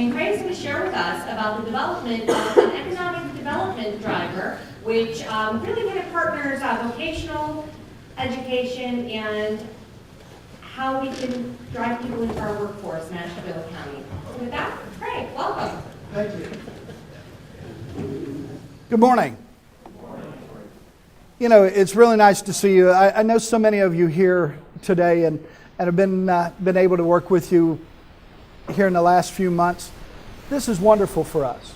And Craig's going to share with us about the development of an economic development driver, which really kind of partners vocational education and how we can drive people into our workforce in Ashtabula County. So with that, Craig, welcome. Thank you. Good morning. You know, it's really nice to see you. I know so many of you here today and have been able to work with you here in the last few months. This is wonderful for us.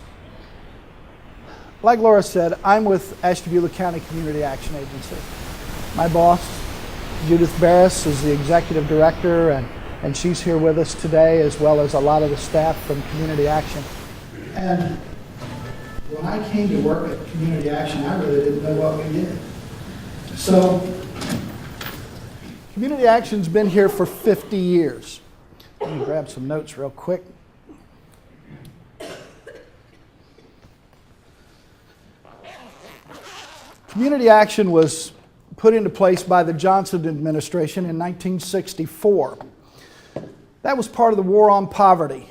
Like Laura said, I'm with Ashtabula County Community Action Agency. My boss, Judith Barris, is the executive director, and she's here with us today, as well as a lot of the staff from Community Action. And when I came to work at Community Action, I really didn't know what we did. So, Community Action's been here for 50 years. Let me grab some notes real quick. Community Action was put into place by the Johnson administration in 1964. That was part of the war on poverty.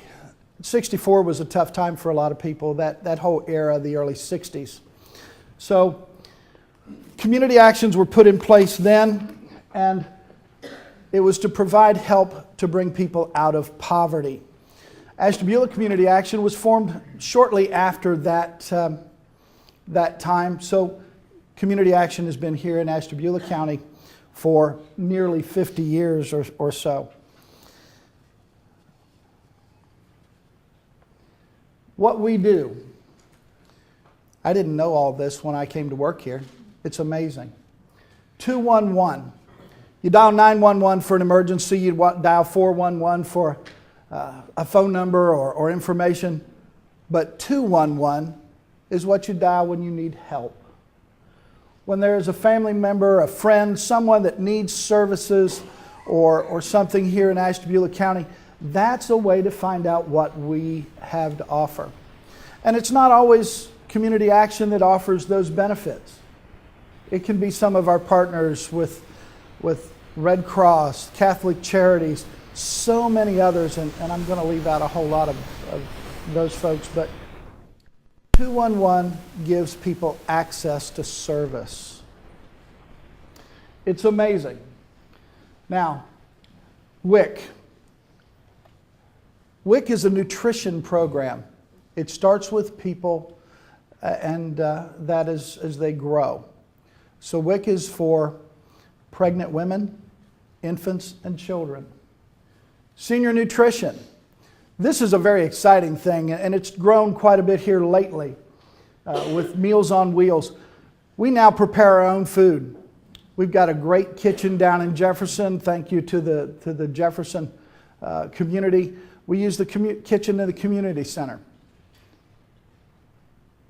64 was a tough time for a lot of people, that whole era, the early 60s. So community actions were put in place then, and it was to provide help to bring people out of poverty. Ashtabula Community Action was formed shortly after that time. So Community Action has been here in Ashtabula County for nearly 50 years or so. What we do, I didn't know all this when I came to work here. It's amazing. 211. You dial 911 for an emergency, you dial 411 for a phone number or information, but 211 is what you dial when you need help. When there is a family member, a friend, someone that needs services or something here in Ashtabula County, that's a way to find out what we have to offer. And it's not always Community Action that offers those benefits. It can be some of our partners with Red Cross, Catholic Charities, so many others, and I'm going to leave out a whole lot of those folks, but 211 gives people access to service. It's amazing. Now, WIC. WIC is a nutrition program. It starts with people and that is as they grow. So WIC is for pregnant women, infants, and children. Senior nutrition. This is a very exciting thing, and it's grown quite a bit here lately with Meals on Wheels. We now prepare our own food. We've got a great kitchen down in Jefferson. Thank you to the Jefferson community. We use the kitchen in the community center.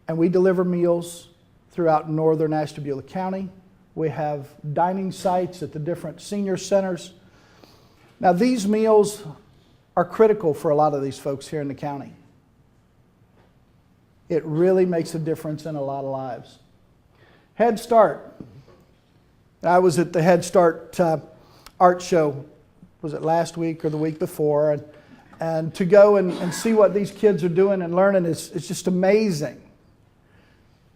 And we deliver meals throughout northern Ashtabula County. We have dining sites at the different senior centers. Now these meals are critical for a lot of these folks here in the county. It really makes a difference in a lot of lives. Head Start. I was at the Head Start art show, was it last week or the week before, and to go and see what these kids are doing and learning is just amazing.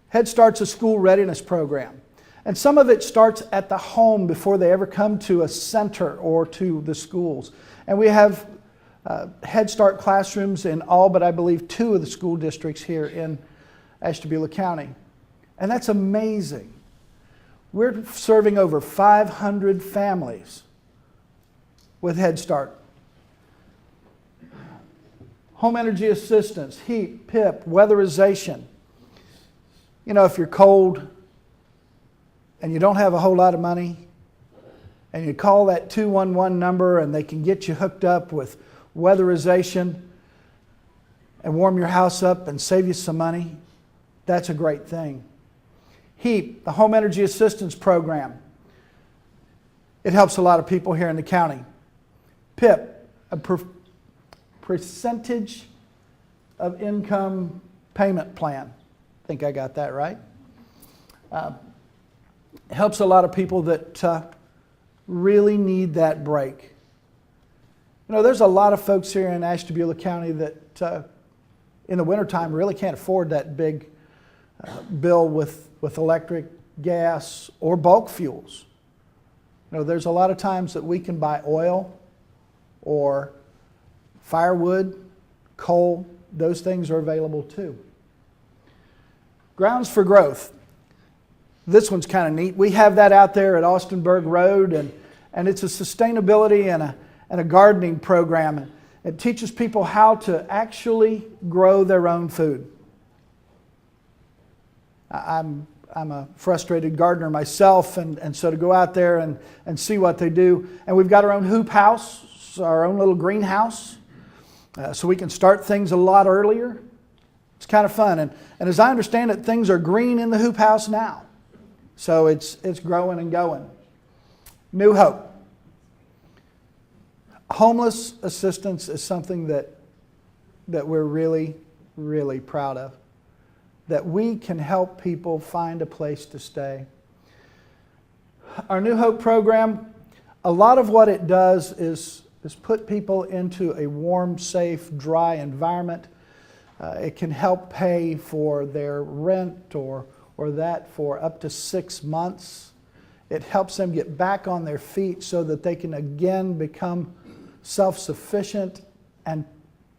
Head Start's a school readiness program. And some of it starts at the home before they ever come to a center or to the schools. And we have Head Start classrooms in all but I believe 2 of the school districts here in Ashtabula County. And that's amazing. We're serving over 500 families with Head Start. Home energy assistance, heat, PIP, weatherization. You know, if you're cold and you don't have a whole lot of money and you call that 211 number and they can get you hooked up with weatherization and warm your house up and save you some money, that's a great thing. HEAP, the Home Energy Assistance Program. It helps a lot of people here in the county. PIP, a percentage of income payment plan. I think I got that right. Helps a lot of people that really need that break. You know, there's a lot of folks here in Ashtabula County that in the wintertime really can't afford that big bill with electric, gas, or bulk fuels. There's a lot of times that we can buy oil or firewood, coal. Those things are available too. Grounds for growth. This one's kind of neat. We have that out there at Austinburg Road, and it's a sustainability and a gardening program. It teaches people how to actually grow their own food. I'm a frustrated gardener myself, and so to go out there and see what they do. And we've got our own hoop house, our own little greenhouse, so we can start things a lot earlier. It's kind of fun. And as I understand it, things are green in the hoop house now. So it's growing and going. New Hope. Homeless assistance is something that we're really, really proud of. That we can help people find a place to stay. Our New Hope program, a lot of what it does is put people into a warm, safe, dry environment. It can help pay for their rent or that for up to 6 months. It helps them get back on their feet so that they can again become self-sufficient and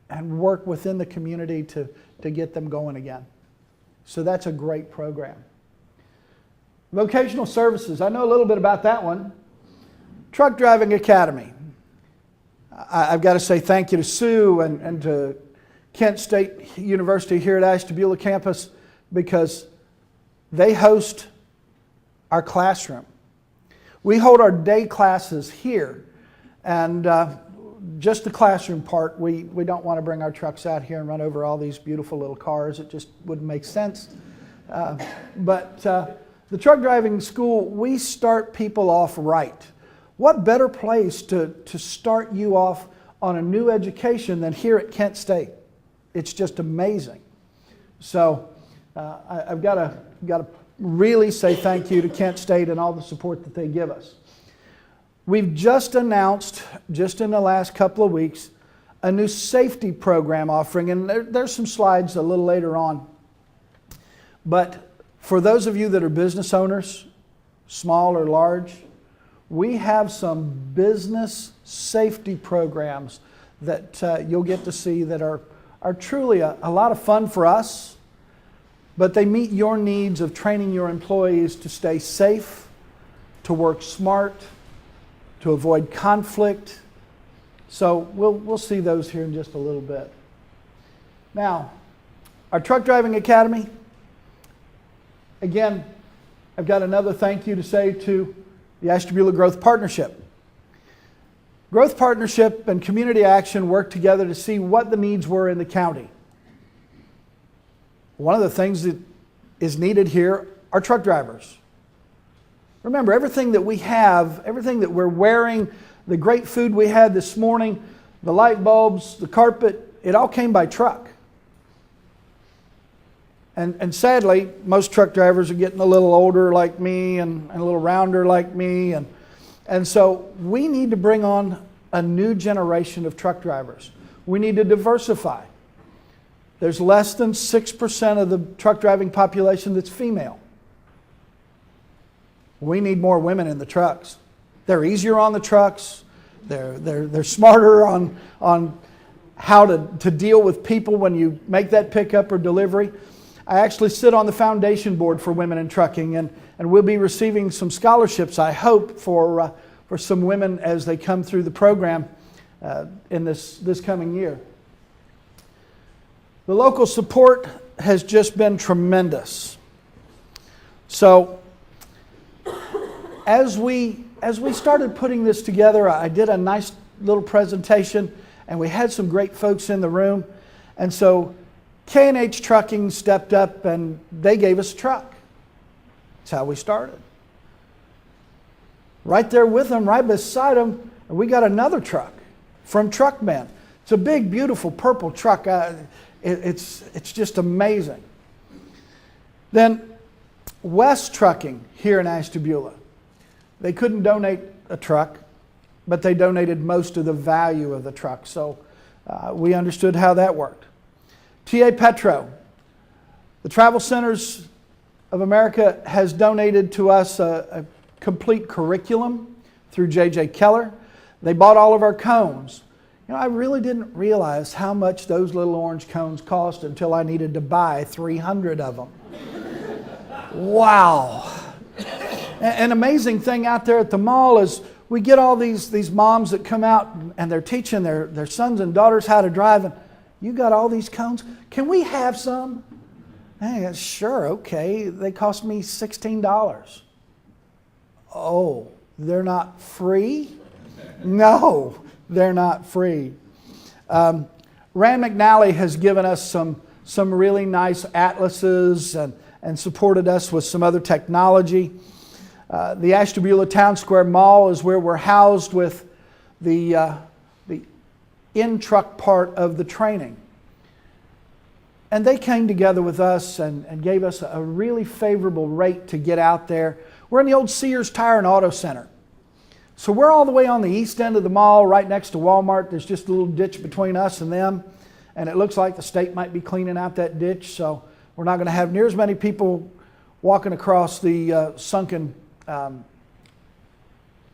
work within the community to get them going again. So that's a great program. Vocational services, I know a little bit about that one. Truck Driving Academy. I've got to say thank you to Sue and to Kent State University here at Ashtabula campus, because they host our classroom. We hold our day classes here, and just the classroom part, we don't want to bring our trucks out here and run over all these beautiful little cars. It just wouldn't make sense. But the truck driving school, we start people off right. What better place to start you off on a new education than here at Kent State? It's just amazing. So I've got to really say thank you to Kent State and all the support that they give us. We've just announced, just in the last couple of weeks, a new safety program offering, and there's some slides a little later on. But for those of you that are business owners, small or large, we have some business safety programs that you'll get to see that are truly a lot of fun for us, but they meet your needs of training your employees to stay safe, to work smart, to avoid conflict. So we'll see those here in just a little bit. Now, our Truck Driving Academy, again, I've got another thank you to say to the Ashtabula Growth Partnership. Growth Partnership and Community Action worked together to see what the needs were in the county. One of the things that is needed here are truck drivers. Remember, everything that we have, everything that we're wearing, the great food we had this morning, the light bulbs, the carpet, it all came by truck. And sadly, most truck drivers are getting a little older like me and a little rounder like me. And so we need to bring on a new generation of truck drivers. We need to diversify. There's less than 6% of the truck driving population that's female. We need more women in the trucks. They're easier on the trucks. They're smarter on how to deal with people when you make that pickup or delivery. I actually sit on the foundation board for women in trucking, and we'll be receiving some scholarships, I hope, for some women as they come through the program in this coming year. The local support has just been tremendous. So as we started putting this together, I did a nice little presentation, and we had some great folks in the room. And so K&H Trucking stepped up and they gave us a truck. That's how we started. Right there with them, right beside them, we got another truck from Truckman. It's a big, beautiful purple truck. It's just amazing. Then West Trucking here in Ashtabula. They couldn't donate a truck, but they donated most of the value of the truck. So we understood how that worked. TA Petro, the Travel Centers of America has donated to us a complete curriculum through J.J. Keller. They bought all of our cones. You know, I really didn't realize how much those little orange cones cost until I needed to buy 300 of them. Wow. An amazing thing out there at the mall is we get all these moms that come out and they're teaching their sons and daughters how to drive. And you got all these cones? Can we have some? Hey, sure, okay. They cost me $16. Oh, they're not free? No, they're not free. Rand McNally has given us some really nice atlases and supported us with some other technology. The Ashtabula Town Square Mall is where we're housed with the in-truck part of the training. And they came together with us and gave us a really favorable rate to get out there. We're in the old Sears Tire and Auto Center. So we're all the way on the east end of the mall, right next to Walmart. There's just a little ditch between us and them. And it looks like the state might be cleaning out that ditch. So we're not going to have near as many people walking across the sunken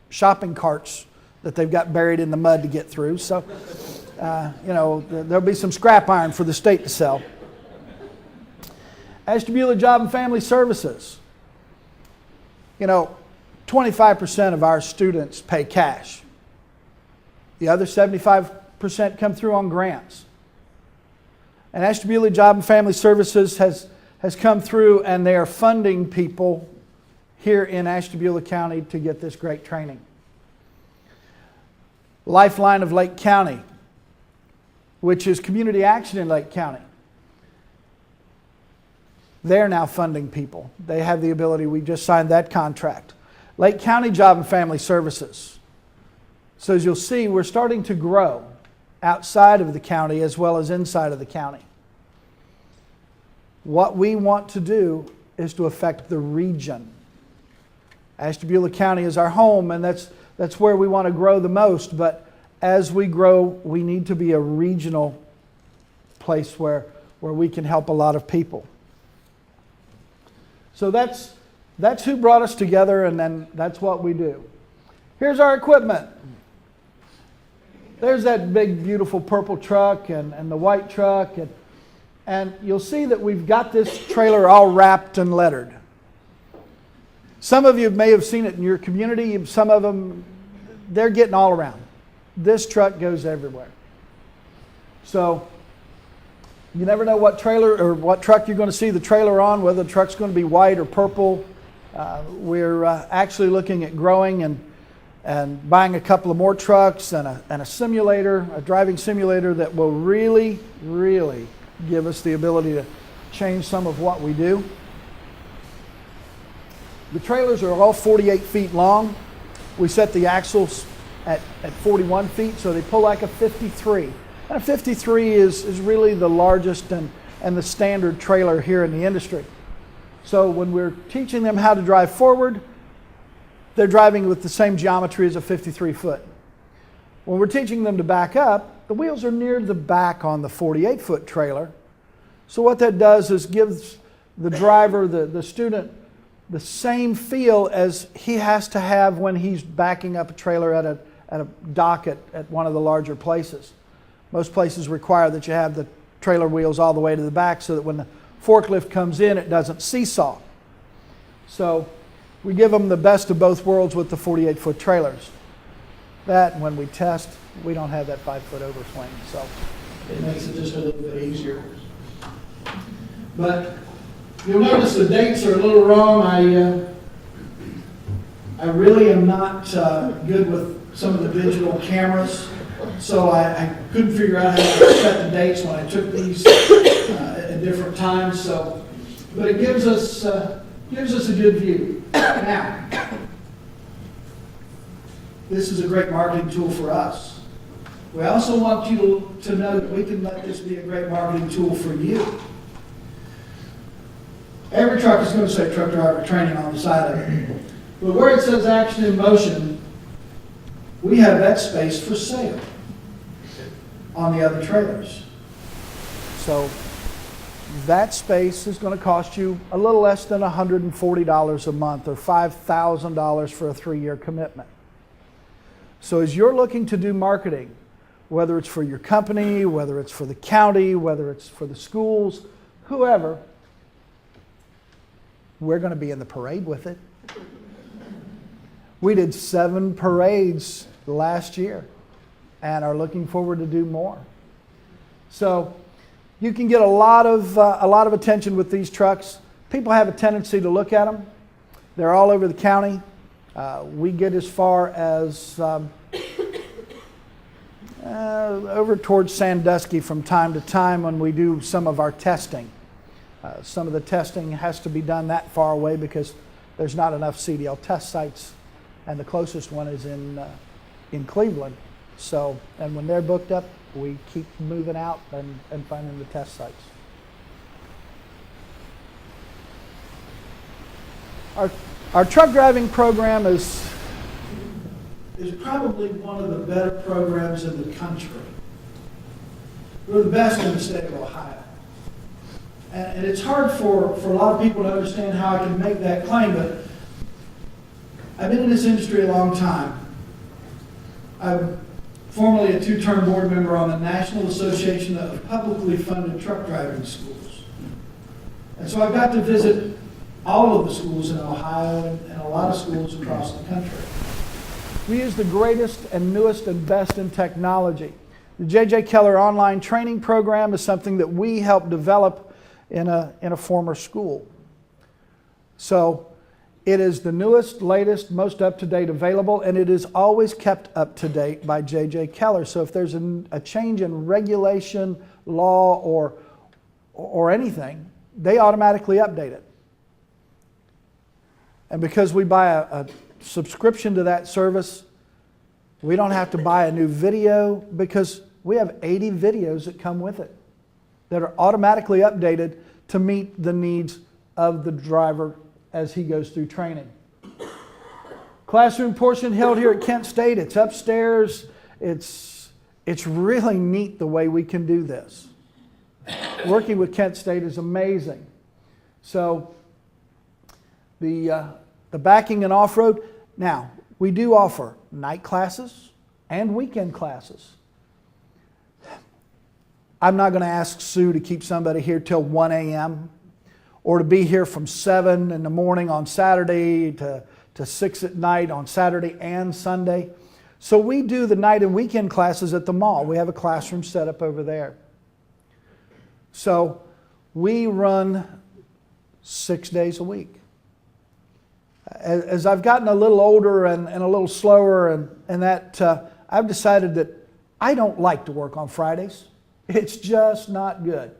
shopping carts that they've got buried in the mud to get through. So, there'll be some scrap iron for the state to sell. Ashtabula Job and Family Services. 25% of our students pay cash. The other 75% come through on grants. And Ashtabula Job and Family Services has come through and they are funding people here in Ashtabula County to get this great training. Lifeline of Lake County, which is community action in Lake County. They're now funding people. They have the ability. We just signed that contract. Lake County Job and Family Services. So as you'll see, we're starting to grow outside of the county as well as inside of the county. What we want to do is to affect the region. Ashtabula County is our home, and that's where we want to grow the most. But as we grow, we need to be a regional place where we can help a lot of people. So that's who brought us together, and then that's what we do. Here's our equipment. There's that big, beautiful purple truck and the white truck. And you'll see that we've got this trailer all wrapped and lettered. Some of you may have seen it in your community. Some of them, they're getting all around. This truck goes everywhere. So you never know what trailer or what truck you're going to see the trailer on, whether the truck's going to be white or purple. We're actually looking at growing and buying a couple of more trucks and a simulator, a driving simulator that will really, really give us the ability to change some of what we do. The trailers are all 48 feet long. We set the axles at 41 feet, so they pull like a 53. And a 53 is really the largest and the standard trailer here in the industry. So when we're teaching them how to drive forward, they're driving with the same geometry as a 53 foot. When we're teaching them to back up, the wheels are near the back on the 48 foot trailer. So what that does is gives the driver, the student, the same feel as he has to have when he's backing up a trailer at a dock at one of the larger places. Most places require that you have the trailer wheels all the way to the back so that when the forklift comes in, it doesn't seesaw. So we give them the best of both worlds with the 48 foot trailers. That, and when we test, we don't have that 5 foot overswing, so it makes it just a little bit easier. But you'll notice the dates are a little wrong. I really am not good with some of the digital cameras, so I couldn't figure out how to set the dates when I took these at different times. So, but it gives us a good view. Now, this is a great marketing tool for us. We also want you to know that we can let this be a great marketing tool for you. Every truck is going to say truck driver training on the side of it. But where it says action in motion, we have that space for sale on the other trailers. So that space is going to cost you a little less than $140 a month or $5,000 for a 3-year commitment. So as you're looking to do marketing, whether it's for your company, whether it's for the county, whether it's for the schools, whoever, we're going to be in the parade with it. We did 7 parades last year and are looking forward to do more. So you can get a lot of attention with these trucks. People have a tendency to look at them. They're all over the county. We get as far as over towards Sandusky from time to time when we do some of our testing. Some of the testing has to be done that far away because there's not enough CDL test sites, and the closest one is in Cleveland. So, and when they're booked up, we keep moving out and finding the test sites. Our truck driving program is probably one of the better programs in the country. We're the best in the state of Ohio. And it's hard for a lot of people to understand how I can make that claim, but I've been in this industry a long time. I'm formerly a 2-term board member on the National Association of Publicly Funded Truck Driving Schools. And so I've got to visit all of the schools in Ohio and a lot of schools across the country. We use the greatest and newest and best in technology. The J.J. Keller online training program is something that we helped develop in a former school. So it is the newest, latest, most up-to-date available, and it is always kept up to date by J.J. Keller. So if there's a change in regulation, law, or anything, they automatically update it. And because we buy a subscription to that service, we don't have to buy a new video because we have 80 videos that come with it that are automatically updated to meet the needs of the driver as he goes through training. Classroom portion held here at Kent State. It's upstairs. It's really neat the way we can do this. Working with Kent State is amazing. So the backing and off-road. Now, we do offer night classes and weekend classes. I'm not going to ask Sue to keep somebody here till 1 a.m. or to be here from 7 in the morning on Saturday to 6 at night on Saturday and Sunday. So we do the night and weekend classes at the mall. We have a classroom set up over there. So we run 6 days a week. As I've gotten a little older and a little slower and that, I've decided that I don't like to work on Fridays. It's just not good.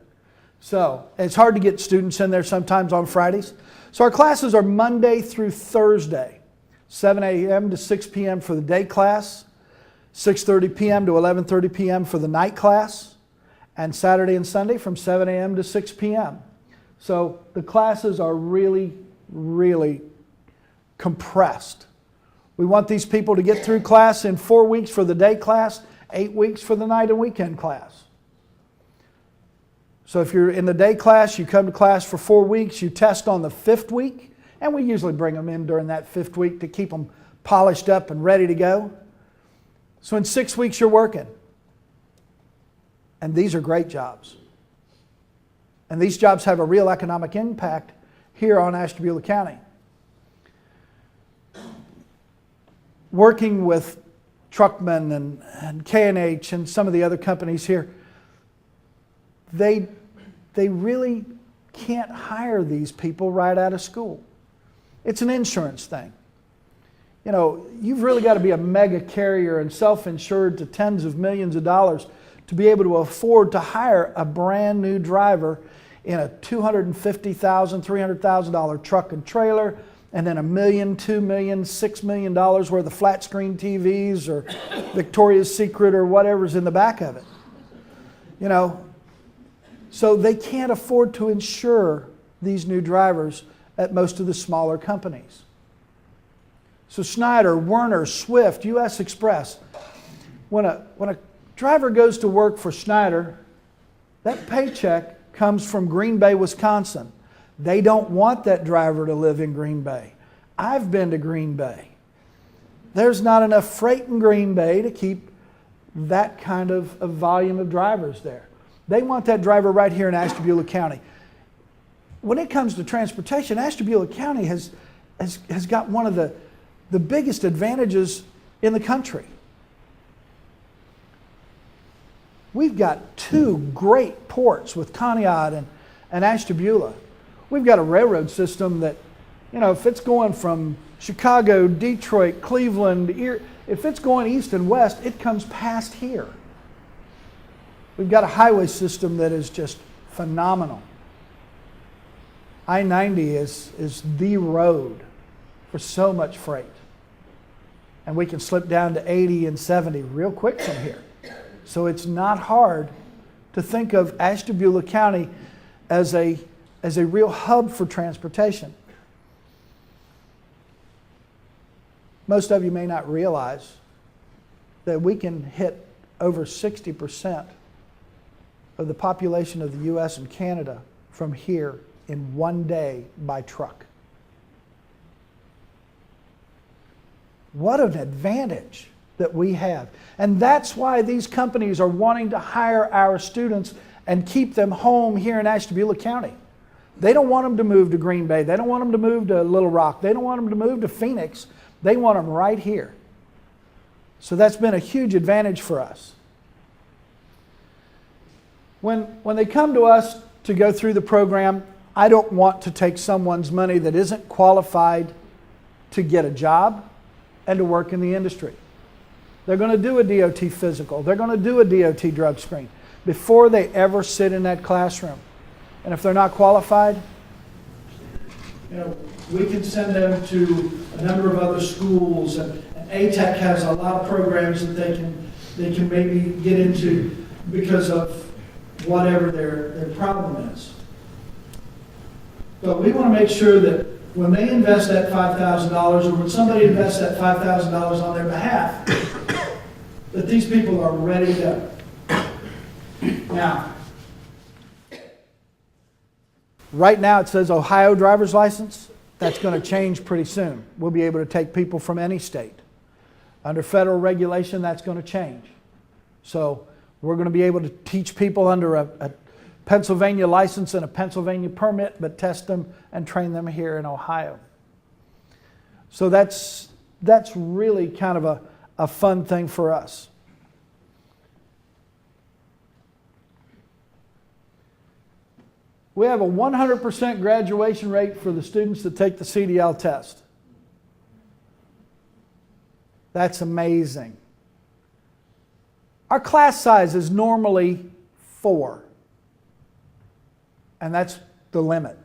So it's hard to get students in there sometimes on Fridays. So our classes are Monday through Thursday, 7 a.m. to 6 p.m. for the day class, 6:30 p.m. to 11:30 p.m. for the night class, and Saturday and Sunday from 7 a.m. to 6 p.m. So the classes are really, really compressed. We want these people to get through class in 4 weeks for the day class, 8 weeks for the night and weekend class. So if you're in the day class, you come to class for 4 weeks, you test on the 5th week, and we usually bring them in during that 5th week to keep them polished up and ready to go. So in 6 weeks you're working. And these are great jobs. And these jobs have a real economic impact here on Ashtabula County. Working with Truckman and K&H and some of the other companies here, they really can't hire these people right out of school. It's an insurance thing. You know, you've really got to be a mega carrier and self-insured to tens of millions of dollars to be able to afford to hire a brand new driver in a $250,000, $300,000 truck and trailer, and then $1 million, $2 million, $6 million worth of flat screen TVs or Victoria's Secret or whatever's in the back of it. You know, so they can't afford to insure these new drivers at most of the smaller companies. So Schneider, Werner, Swift, US Express. When a driver goes to work for Schneider, that paycheck comes from Green Bay, Wisconsin. They don't want that driver to live in Green Bay. I've been to Green Bay. There's not enough freight in Green Bay to keep that kind of volume of drivers there. They want that driver right here in Ashtabula County. When it comes to transportation, Ashtabula County has got one of the biggest advantages in the country. We've got two great ports with Conneaut and Ashtabula. We've got a railroad system that, if it's going from Chicago, Detroit, Cleveland, if it's going east and west, it comes past here. We've got a highway system that is just phenomenal. I-90 is the road for so much freight. And we can slip down to 80 and 70 real quick from here. So it's not hard to think of Ashtabula County as a real hub for transportation. Most of you may not realize that we can hit over 60% of the population of the U.S. and Canada from here in one day by truck. What an advantage that we have. And that's why these companies are wanting to hire our students and keep them home here in Ashtabula County. They don't want them to move to Green Bay. They don't want them to move to Little Rock. They don't want them to move to Phoenix. They want them right here. So that's been a huge advantage for us. When they come to us to go through the program, I don't want to take someone's money that isn't qualified to get a job and to work in the industry. They're going to do a DOT physical. They're going to do a DOT drug screen before they ever sit in that classroom. And if they're not qualified, we can send them to a number of other schools, and ATEC has a lot of programs that they can maybe get into because of whatever their problem is. But we want to make sure that when they invest that $5,000 or when somebody invests that $5,000 on their behalf, that these people are ready to go. Now, right now it says Ohio driver's license. That's going to change pretty soon. We'll be able to take people from any state. Under federal regulation, that's going to change. So we're going to be able to teach people under a Pennsylvania license and a Pennsylvania permit, but test them and train them here in Ohio. So that's really kind of a fun thing for us. We have a 100% graduation rate for the students that take the CDL test. That's amazing. Our class size is normally 4. And that's the limit.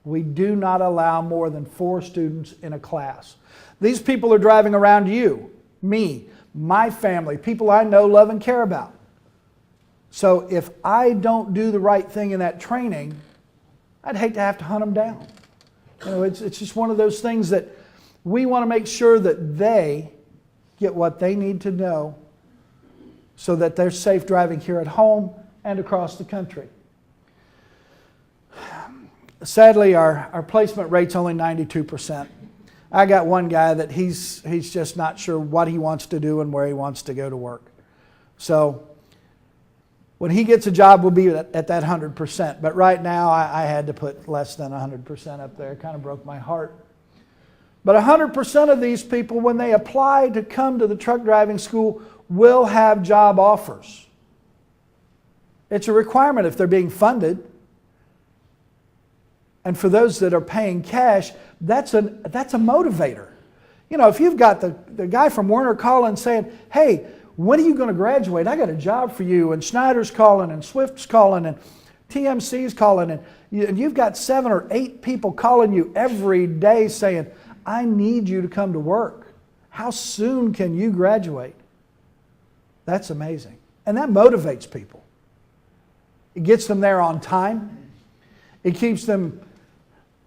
We do not allow more than 4 students in a class. These people are driving around you, me, my family, people I know, love, and care about. So if I don't do the right thing in that training, I'd hate to have to hunt them down. It's just one of those things that we want to make sure that they get what they need to know so that they're safe driving here at home and across the country. Sadly, our placement rate's only 92%. I got one guy that he's just not sure what he wants to do and where he wants to go to work. So when he gets a job, we'll be at that 100%. But right now, I had to put less than 100% up there. It kind of broke my heart. But 100% of these people, when they apply to come to the truck driving school, will have job offers. It's a requirement if they're being funded. And for those that are paying cash, that's a motivator. If you've got the guy from Werner calling saying, hey, when are you going to graduate? I got a job for you. And Schneider's calling, and Swift's calling, and TMC's calling. And you've got 7 or 8 people calling you every day saying, I need you to come to work. How soon can you graduate? That's amazing. And that motivates people. It gets them there on time. It keeps them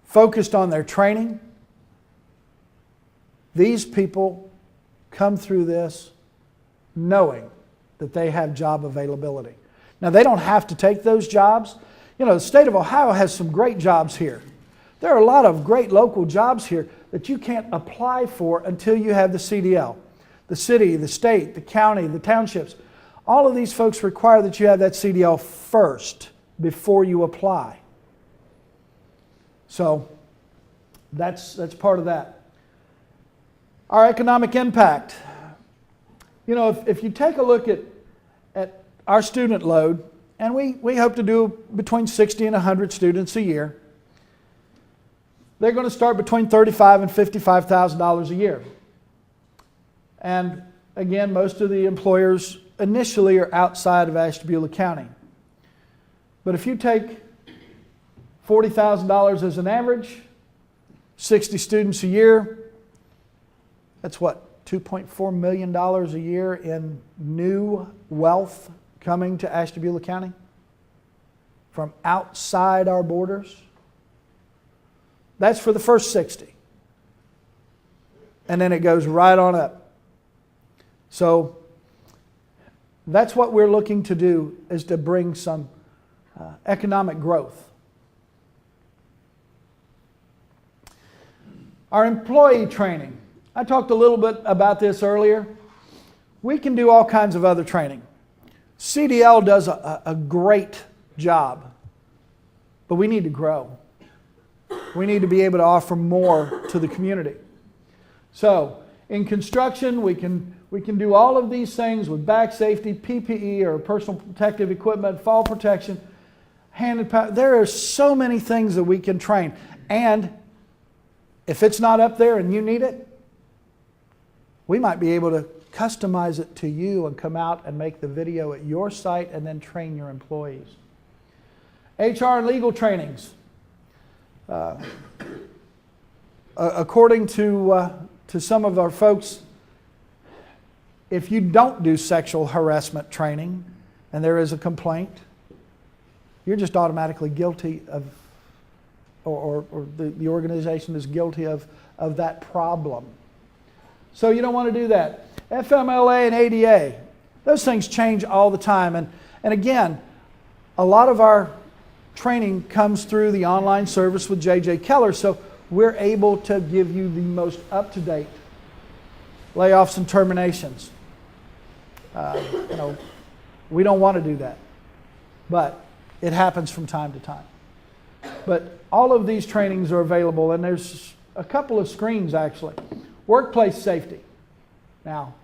focused on their training. These people come through this knowing that they have job availability. Now, they don't have to take those jobs. You know, the state of Ohio has some great jobs here. There are a lot of great local jobs here that you can't apply for until you have the CDL. The city, the state, the county, the townships, all of these folks require that you have that CDL first before you apply. So that's part of that. Our economic impact. You know, if you take a look at our student load, and we hope to do between 60 and 100 students a year, they're going to start between $35,000 and $55,000 a year. And again, most of the employers initially are outside of Ashtabula County. But if you take $40,000 as an average, 60 students a year, that's what, $2.4 million a year in new wealth coming to Ashtabula County from outside our borders. That's for the first 60. And then it goes right on up. So that's what we're looking to do, is to bring some economic growth. Our employee training. I talked a little bit about this earlier. We can do all kinds of other training. CDL does a great job, but we need to grow. We need to be able to offer more to the community. So in construction, we can do all of these things with back safety, PPE or personal protective equipment, fall protection, hand and power. There are so many things that we can train. And if it's not up there and you need it, we might be able to customize it to you and come out and make the video at your site and then train your employees. HR and legal trainings. According to some of our folks, if you don't do sexual harassment training and there is a complaint, you're just automatically guilty of, or the organization is guilty of that problem. So you don't want to do that. FMLA and ADA, those things change all the time. And again, a lot of our training comes through the online service with J.J. Keller, so we're able to give you the most up-to-date layoffs and terminations. We don't want to do that, but it happens from time to time. But all of these trainings are available, and there's a couple of screens actually. Workplace safety. Now,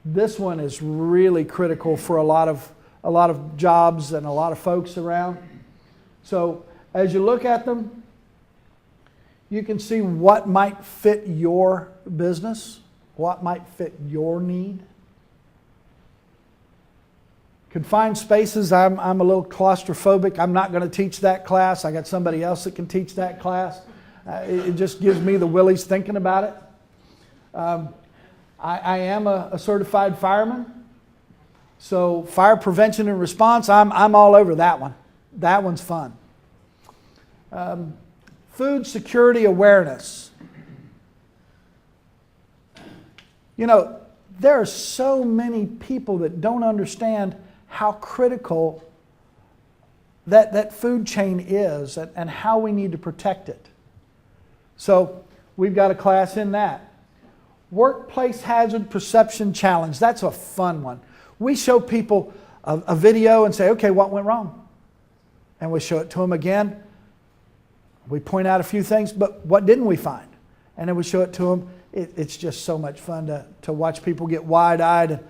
this one is really critical for a lot of jobs and a lot of folks around. So as you look at them, you can see what might fit your business, what might fit your need. Confined spaces, I'm a little claustrophobic. I'm not going to teach that class. I got somebody else that can teach that class. It just gives me the willies thinking about it. I am a certified fireman. So fire prevention and response, I'm all over that one. That one's fun. Food security awareness. You know, there are so many people that don't understand how critical that food chain is and how we need to protect it. So we've got a class in that. Workplace Hazard Perception Challenge. That's a fun one. We show people a video and say, okay, what went wrong? And we show it to them again. We point out a few things, but what didn't we find? And then we show it to them. It's just so much fun to watch people get wide-eyed. And,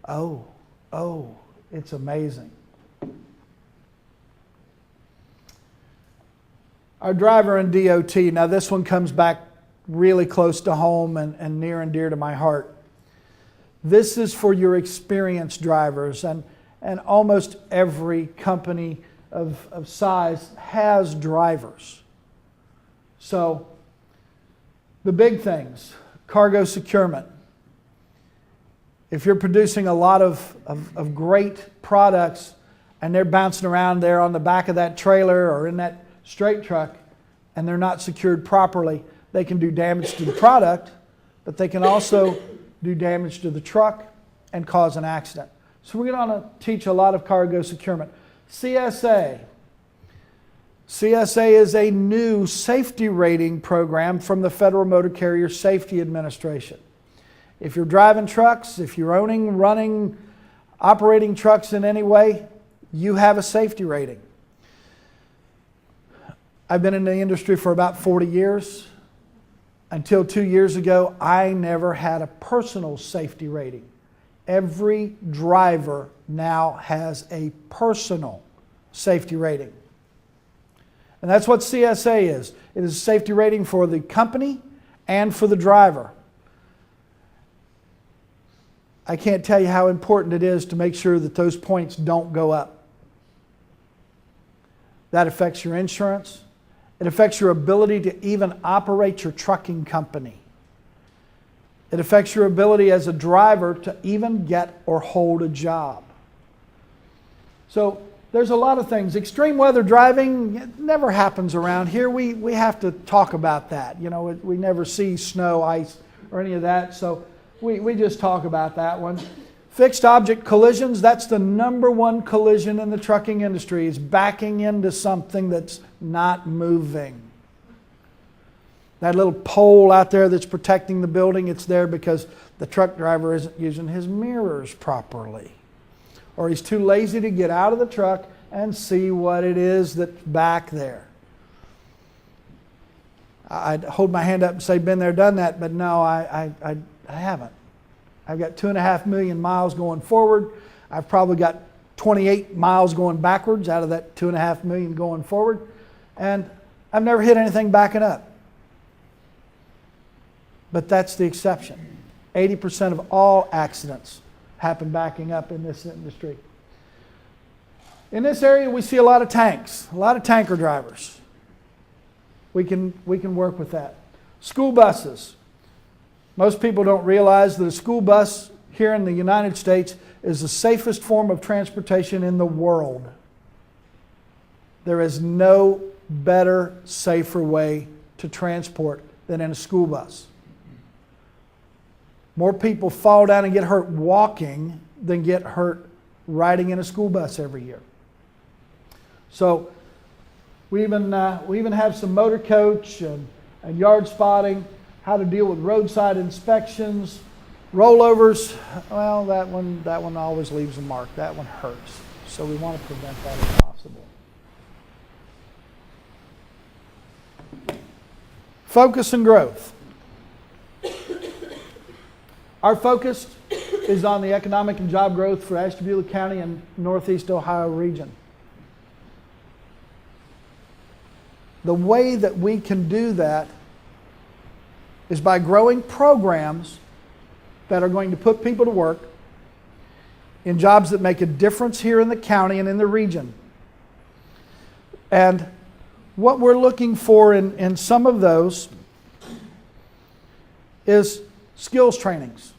oh, it's amazing. Our driver and DOT. Now this one comes back really close to home and near and dear to my heart. This is for your experienced drivers, and almost every company of size has drivers. So the big things, cargo securement. If you're producing a lot of great products and they're bouncing around there on the back of that trailer or in that straight truck and they're not secured properly, they can do damage to the product, but they can also do damage to the truck and cause an accident. So we're going to teach a lot of cargo securement. CSA. CSA is a new safety rating program from the Federal Motor Carrier Safety Administration. If you're driving trucks, if you're owning, running, operating trucks in any way, you have a safety rating. I've been in the industry for about 40 years. Until 2 years ago, I never had a personal safety rating. Every driver now has a personal safety rating. And that's what CSA is. It is a safety rating for the company and for the driver. I can't tell you how important it is to make sure that those points don't go up. That affects your insurance. It affects your ability to even operate your trucking company. It affects your ability as a driver to even get or hold a job. So there's a lot of things. Extreme weather driving, it never happens around here. We have to talk about that. You know, we never see snow, ice, or any of that. So we just talk about that one. Fixed object collisions, that's the number one collision in the trucking industry, is backing into something that's not moving. That little pole out there that's protecting the building, it's there because the truck driver isn't using his mirrors properly. Or he's too lazy to get out of the truck and see what it is that's back there. I'd hold my hand up and say, been there, done that, but no, I haven't. I've got 2.5 million miles going forward. I've probably got 28 miles going backwards out of that 2.5 million going forward. And I've never hit anything backing up. But that's the exception. 80% of all accidents happen backing up in this industry. In this area, we see a lot of tanks, a lot of tanker drivers. We can work with that. School buses. Most people don't realize that a school bus here in the United States is the safest form of transportation in the world. There is no better, safer way to transport than in a school bus. More people fall down and get hurt walking than get hurt riding in a school bus every year. So we even have some motor coach and yard spotting, how to deal with roadside inspections, rollovers. Well, that one always leaves a mark. That one hurts. So we want to prevent that if possible. Focus and growth. Our focus is on the economic and job growth for Ashtabula County and Northeast Ohio region. The way that we can do that is by growing programs that are going to put people to work in jobs that make a difference here in the county and in the region. And what we're looking for in some of those is skills trainings.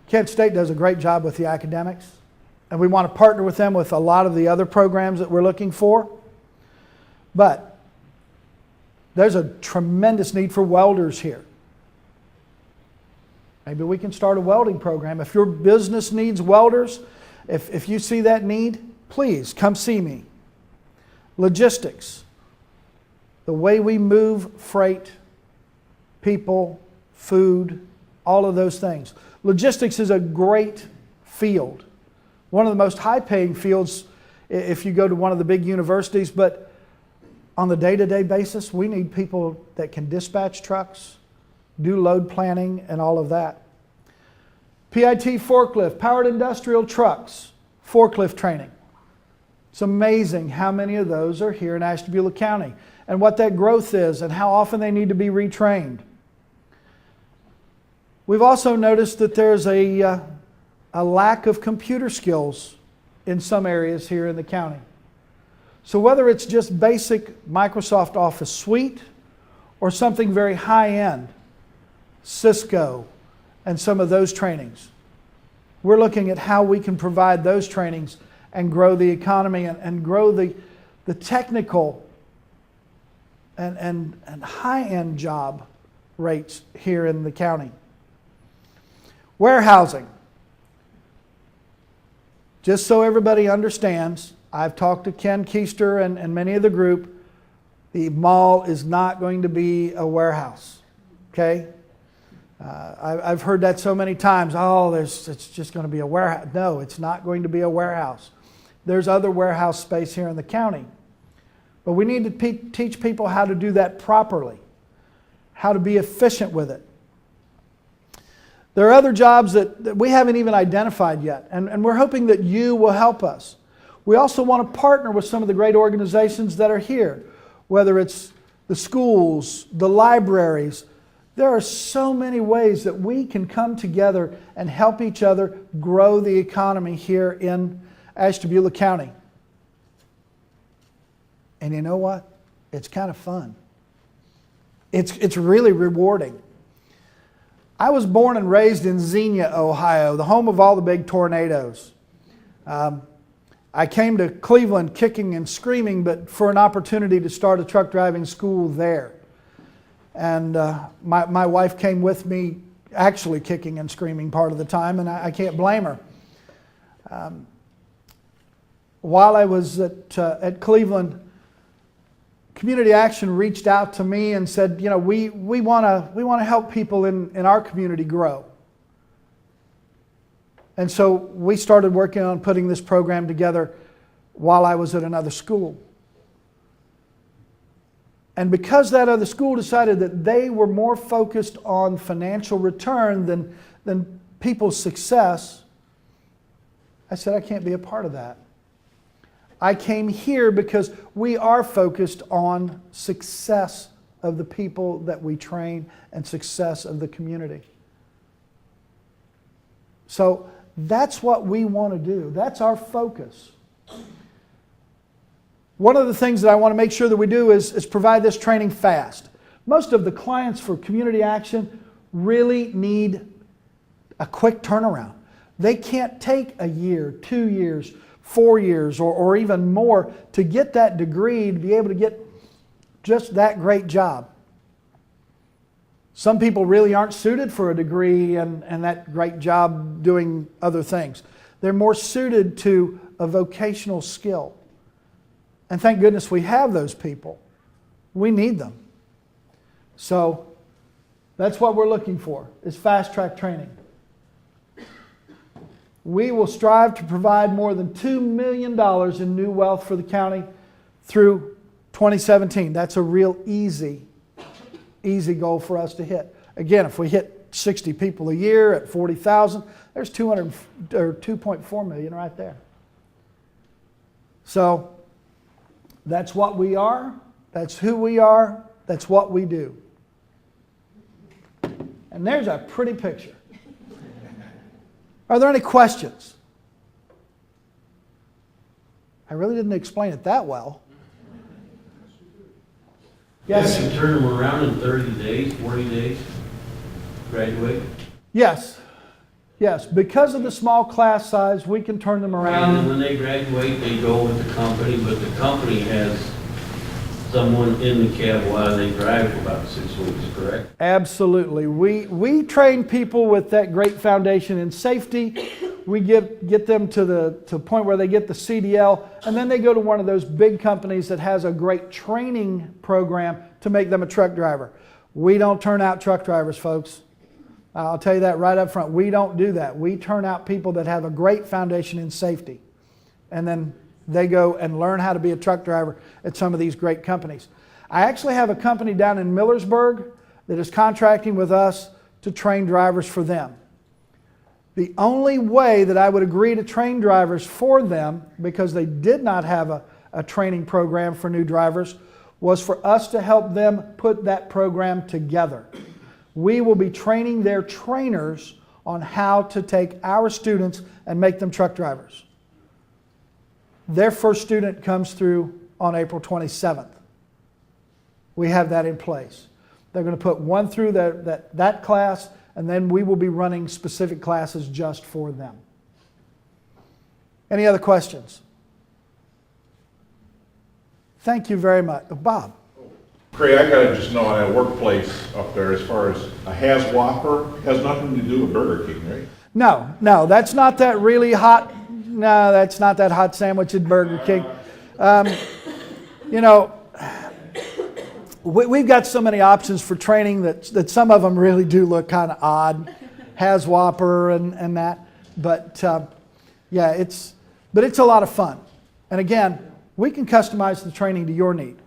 Kent State does a great job with the academics, and we want to partner with them with a lot of the other programs that we're looking for. But there's a tremendous need for welders here. Maybe we can start a welding program. If your business needs welders, if you see that need, please come see me. Logistics. The way we move freight, people, food, all of those things. Logistics is a great field. One of the most high-paying fields if you go to one of the big universities, but on the day-to-day basis, we need people that can dispatch trucks, do load planning, and all of that. PIT forklift, powered industrial trucks, forklift training. It's amazing how many of those are here in Ashtabula County and what that growth is and how often they need to be retrained. We've also noticed that there's a lack of computer skills in some areas here in the county. So whether it's just basic Microsoft Office Suite or something very high-end, Cisco and some of those trainings, we're looking at how we can provide those trainings and grow the economy and grow the technical and high-end job rates here in the county. Warehousing. Just so everybody understands, I've talked to Ken Keister and many of the group. The mall is not going to be a warehouse. Okay? I've heard that so many times. Oh, it's just going to be a warehouse. No, it's not going to be a warehouse. There's other warehouse space here in the county. But we need to teach people how to do that properly, how to be efficient with it. There are other jobs that we haven't even identified yet, and we're hoping that you will help us. We also want to partner with some of the great organizations that are here, whether it's the schools, the libraries. There are so many ways that we can come together and help each other grow the economy here in Ashtabula County. And you know what? It's kind of fun. It's really rewarding. I was born and raised in Xenia, Ohio, the home of all the big tornadoes. I came to Cleveland kicking and screaming, but for an opportunity to start a truck driving school there. And my wife came with me, actually kicking and screaming part of the time, and I can't blame her. While I was at Cleveland, Community Action reached out to me and said, you know, we want to help people in our community grow. And so we started working on putting this program together while I was at another school. And because that other school decided that they were more focused on financial return than people's success, I said, I can't be a part of that. I came here because we are focused on success of the people that we train and success of the community. So that's what we want to do. That's our focus. One of the things that I want to make sure that we do is provide this training fast. Most of the clients for Community Action really need a quick turnaround. They can't take a year, 2 years, 4 years, or even more to get that degree, to be able to get just that great job. Some people really aren't suited for a degree and that great job doing other things. They're more suited to a vocational skill. And thank goodness we have those people. We need them. So that's what we're looking for, is fast-track training. We will strive to provide more than $2 million in new wealth for the county through 2017. That's a real easy goal for us to hit. Again, if we hit 60 people a year at 40,000, there's 2.4 million right there. So that's what we are. That's who we are. That's what we do. And there's a pretty picture. Are there any questions? I really didn't explain it that well. Yes? You can turn them around in 30 days, 40 days, graduate? Yes. Yes. Because of the small class size, we can turn them And around. when they graduate, they go with the company, but the company has someone in the cab while they drive for about 6 weeks, correct? Absolutely. We train people with that great foundation in safety. We get them to the point where they get the CDL, and then they go to one of those big companies that has a great training program to make them a truck driver. We don't turn out truck drivers, folks. I'll tell you that right up front. We don't do that. We turn out people that have a great foundation in safety, and then they go and learn how to be a truck driver at some of these great companies. I actually have a company down in Millersburg that is contracting with us to train drivers for them. The only way that I would agree to train drivers for them, because they did not have a training program for new drivers, was for us to help them put that program together. We will be training their trainers on how to take our students and make them truck drivers. Their first student comes through on April 27th. We have that in place. They're going to put one through that class, and then we will be running specific classes just for them. Any other questions? Thank you very much. Bob. Craig, I gotta just know on that workplace up there, as far as a Has Whopper, has nothing to do with Burger King, right? No, that's not that really hot, no, that's not that hot sandwich at Burger King. You know, we've got so many options for training that some of them really do look kind of odd. Has Whopper and that. But yeah, it's a lot of fun. And again, we can customize the training to your need.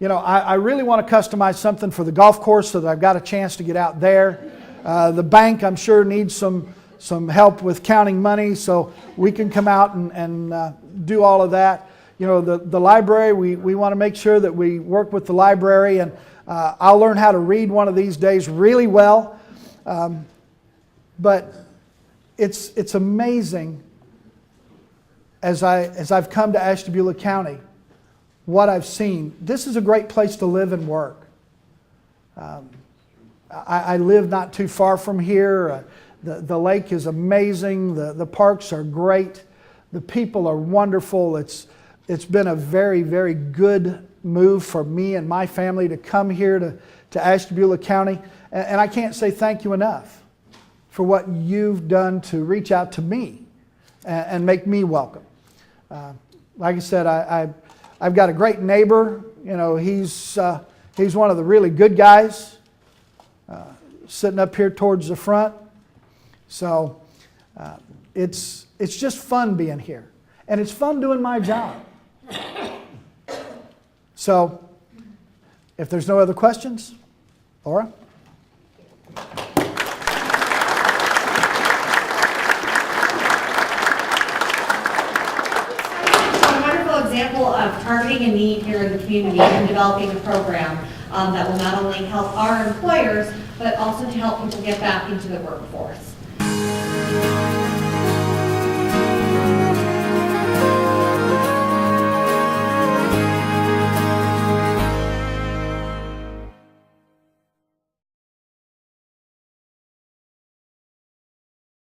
You know, I really want to customize something for the golf course so that I've got a chance to get out there. The bank, I'm sure, needs some help with counting money, so we can come out and do all of that. You know, the library, we want to make sure that we work with the library, and I'll learn how to read one of these days really well. But it's amazing as I've come to Ashtabula County, what I've seen. This is a great place to live and work. I live not too far from here. The lake is amazing. The parks are great. The people are wonderful. It's been a very, very good move for me and my family to come here to Ashtabula County. And I can't say thank you enough for what you've done to reach out to me and make me welcome. Like I said, I've got a great neighbor. You know, he's one of the really good guys, sitting up here towards the front. So it's just fun being here, and it's fun doing my job. So if there's no other questions, Laura? Example of targeting a need here in the community and developing a program that will not only help our employers, but also to help people get back into the workforce.